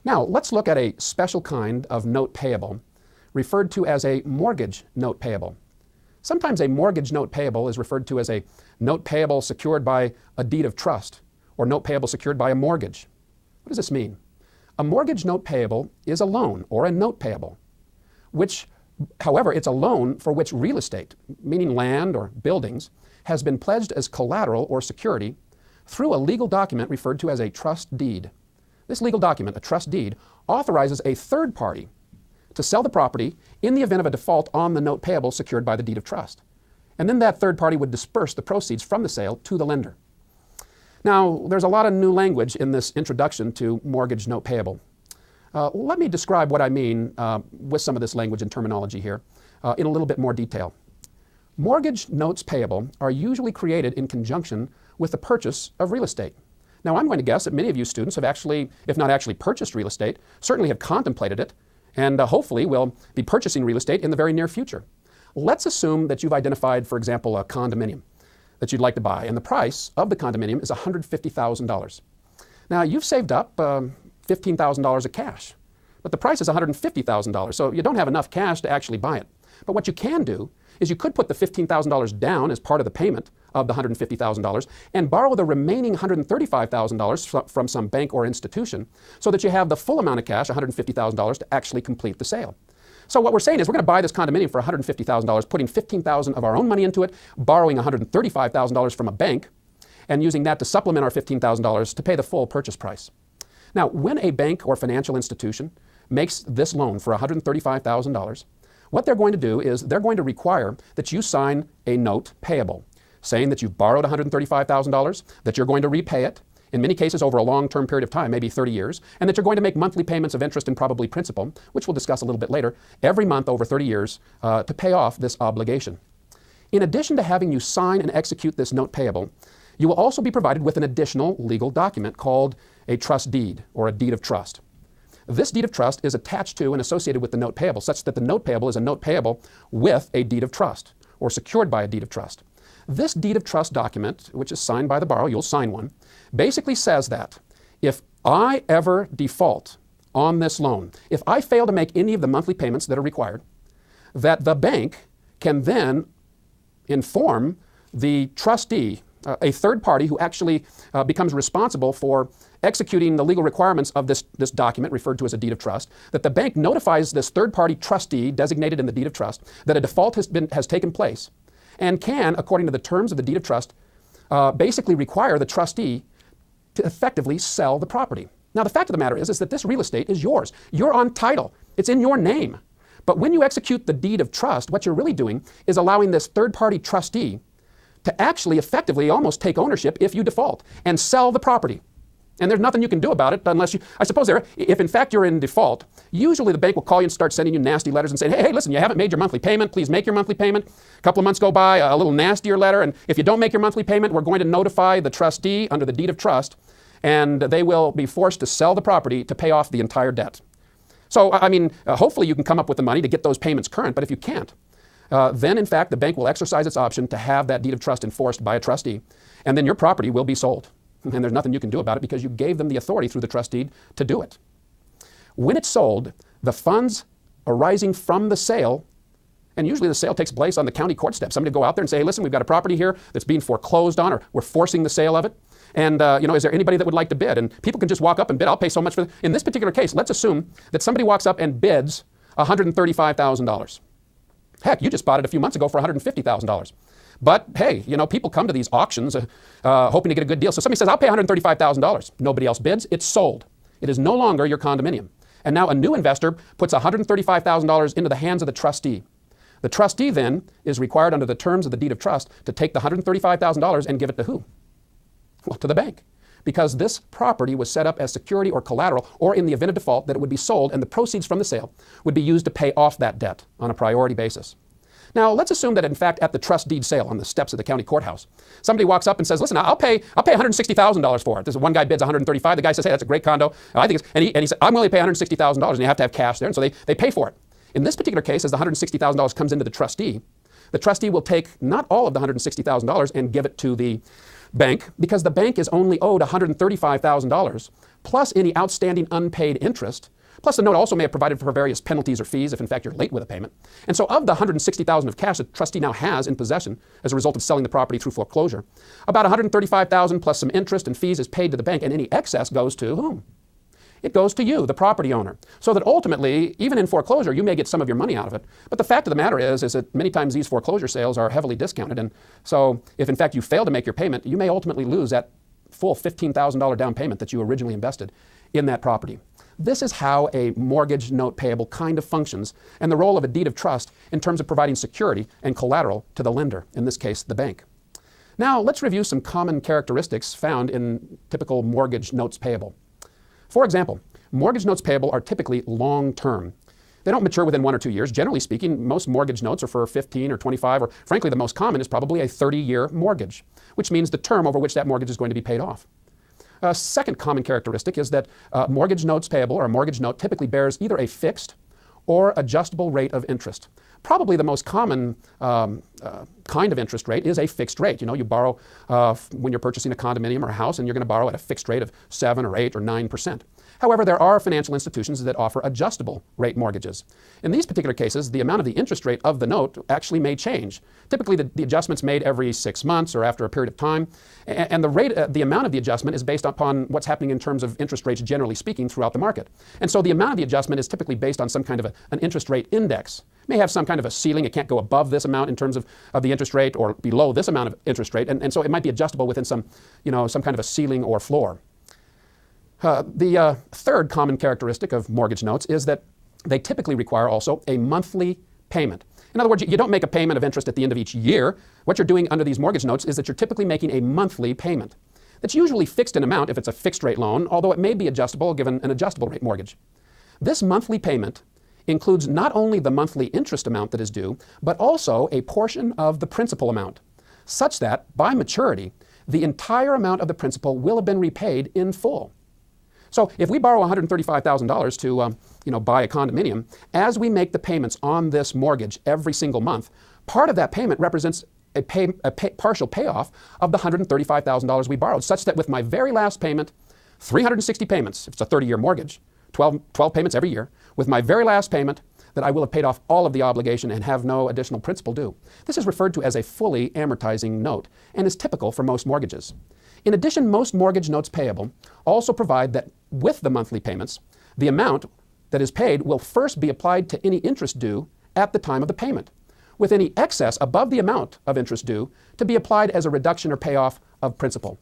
Now, let's look at a special kind of note payable referred to as a mortgage note payable. Sometimes a mortgage note payable is referred to as a note payable secured by a deed of trust or note payable secured by a mortgage. What does this mean? A mortgage note payable is a loan or a note payable, which, however, it's a loan for which real estate, meaning land or buildings, has been pledged as collateral or security through a legal document referred to as a trust deed. This legal document, a trust deed, authorizes a third party to sell the property in the event of a default on the note payable secured by the deed of trust. And then that third party would disperse the proceeds from the sale to the lender. Now, there's a lot of new language in this introduction to mortgage note payable. Let me describe what I mean with some of this language and terminology here in a little bit more detail. Mortgage notes payable are usually created in conjunction with the purchase of real estate. Now, I'm going to guess that many of you students have actually, if not actually purchased real estate, certainly have contemplated it, and hopefully will be purchasing real estate in the very near future. Let's assume that you've identified, for example, a condominium that you'd like to buy, and the price of the condominium is $150,000. Now, you've saved up $15,000 of cash, but the price is $150,000, so you don't have enough cash to actually buy it. But what you can do is you could put the $15,000 down as part of the payment of the $150,000 and borrow the remaining $135,000 from some bank or institution so that you have the full amount of cash, $150,000, to actually complete the sale. So what we're saying is we're going to buy this condominium for $150,000, putting $15,000 of our own money into it, borrowing $135,000 from a bank, and using that to supplement our $15,000 to pay the full purchase price. Now, when a bank or financial institution makes this loan for $135,000, what they're going to do is they're going to require that you sign a note payable, saying that you've borrowed $135,000, that you're going to repay it, in many cases over a long-term period of time, maybe 30 years, and that you're going to make monthly payments of interest and probably principal, which we'll discuss a little bit later, every month over 30 years to pay off this obligation. In addition to having you sign and execute this note payable, you will also be provided with an additional legal document called a trust deed or a deed of trust. This deed of trust is attached to and associated with the note payable, such that the note payable is a note payable with a deed of trust or secured by a deed of trust. This deed of trust document, which is signed by the borrower, you'll sign one, basically says that if I ever default on this loan, if I fail to make any of the monthly payments that are required, that the bank can then inform the trustee, a third party who actually becomes responsible for executing the legal requirements of this document referred to as a deed of trust, that the bank notifies this third party trustee designated in the deed of trust that a default has taken place and can, according to the terms of the deed of trust, basically require the trustee to effectively sell the property. Now, the fact of the matter is that this real estate is yours. You're on title. It's in your name. But when you execute the deed of trust, what you're really doing is allowing this third party trustee to actually effectively almost take ownership if you default and sell the property. And there's nothing you can do about it unless you, I suppose if in fact you're in default, usually the bank will call you and start sending you nasty letters and saying, hey, listen, you haven't made your monthly payment, please make your monthly payment. A couple of months go by, a little nastier letter, and if you don't make your monthly payment, we're going to notify the trustee under the deed of trust, and they will be forced to sell the property to pay off the entire debt. So, I mean, hopefully you can come up with the money to get those payments current, but if you can't, then in fact the bank will exercise its option to have that deed of trust enforced by a trustee, and then your property will be sold. And there's nothing you can do about it because you gave them the authority through the trust deed to do it. When it's sold, the funds arising from the sale, and usually the sale takes place on the county court steps. Somebody will go out there and say, hey, listen, we've got a property here that's being foreclosed on, or we're forcing the sale of it. And, is there anybody that would like to bid? And people can just walk up and bid. I'll pay so much for it. In this particular case, let's assume that somebody walks up and bids $135,000. Heck, you just bought it a few months ago for $150,000. But hey, people come to these auctions hoping to get a good deal. So somebody says, I'll pay $135,000. Nobody else bids. It's sold. It is no longer your condominium. And now a new investor puts $135,000 into the hands of the trustee. The trustee then is required under the terms of the deed of trust to take the $135,000 and give it to who? Well, to the bank. Because this property was set up as security or collateral, or in the event of default, that it would be sold and the proceeds from the sale would be used to pay off that debt on a priority basis. Now, let's assume that in fact at the trust deed sale on the steps of the county courthouse, somebody walks up and says, listen, I'll pay $160,000 for it. This one guy bids $135,000. The guy says, hey, that's a great condo. I think and he said, I'm willing to pay $160,000, and you have to have cash there. And so they pay for it. In this particular case, as the $160,000 comes into the trustee will take not all of the $160,000 and give it to the bank, because the bank is only owed $135,000 plus any outstanding unpaid interest, plus the note also may have provided for various penalties or fees if in fact you're late with a payment. And so of the $160,000 of cash that trustee now has in possession as a result of selling the property through foreclosure, about $135,000 plus some interest and fees is paid to the bank, and any excess goes to whom? It goes to you, the property owner. So that ultimately, even in foreclosure, you may get some of your money out of it. But the fact of the matter is that many times these foreclosure sales are heavily discounted. And so if in fact you fail to make your payment, you may ultimately lose that full $15,000 down payment that you originally invested in that property. This is how a mortgage note payable kind of functions, and the role of a deed of trust in terms of providing security and collateral to the lender, in this case, the bank. Now, let's review some common characteristics found in typical mortgage notes payable. For example, mortgage notes payable are typically long-term. They don't mature within 1 or 2 years. Generally speaking, most mortgage notes are for 15 or 25, or frankly, the most common is probably a 30-year mortgage, which means the term over which that mortgage is going to be paid off. A second common characteristic is that mortgage notes payable, or a mortgage note, typically bears either a fixed or adjustable rate of interest. Probably the most common kind of interest rate is a fixed rate. You know, you borrow when you're purchasing a condominium or a house, and you're going to borrow at a fixed rate of 7 or 8 or 9%. However, there are financial institutions that offer adjustable rate mortgages. In these particular cases, the amount of the interest rate of the note actually may change. Typically, the adjustment's made every 6 months or after a period of time, and the amount of the adjustment is based upon what's happening in terms of interest rates, generally speaking, throughout the market. And so the amount of the adjustment is typically based on some kind of an interest rate index. It may have some kind of a ceiling. It can't go above this amount in terms of the interest rate, or below this amount of interest rate, and so it might be adjustable within some kind of a ceiling or floor. The third common characteristic of mortgage notes is that they typically require also a monthly payment. In other words, you don't make a payment of interest at the end of each year. What you're doing under these mortgage notes is that you're typically making a monthly payment. That's usually fixed in amount if it's a fixed rate loan, although it may be adjustable given an adjustable rate mortgage. This monthly payment includes not only the monthly interest amount that is due, but also a portion of the principal amount, such that by maturity, the entire amount of the principal will have been repaid in full. So if we borrow $135,000 to buy a condominium, as we make the payments on this mortgage every single month, part of that payment represents a partial payoff of the $135,000 we borrowed, such that with my very last payment, 360 payments, if it's a 30-year mortgage, 12 payments every year, with my very last payment, that I will have paid off all of the obligation and have no additional principal due. This is referred to as a fully amortizing note and is typical for most mortgages. In addition, most mortgage notes payable also provide that with the monthly payments, the amount that is paid will first be applied to any interest due at the time of the payment, with any excess above the amount of interest due to be applied as a reduction or payoff of principal.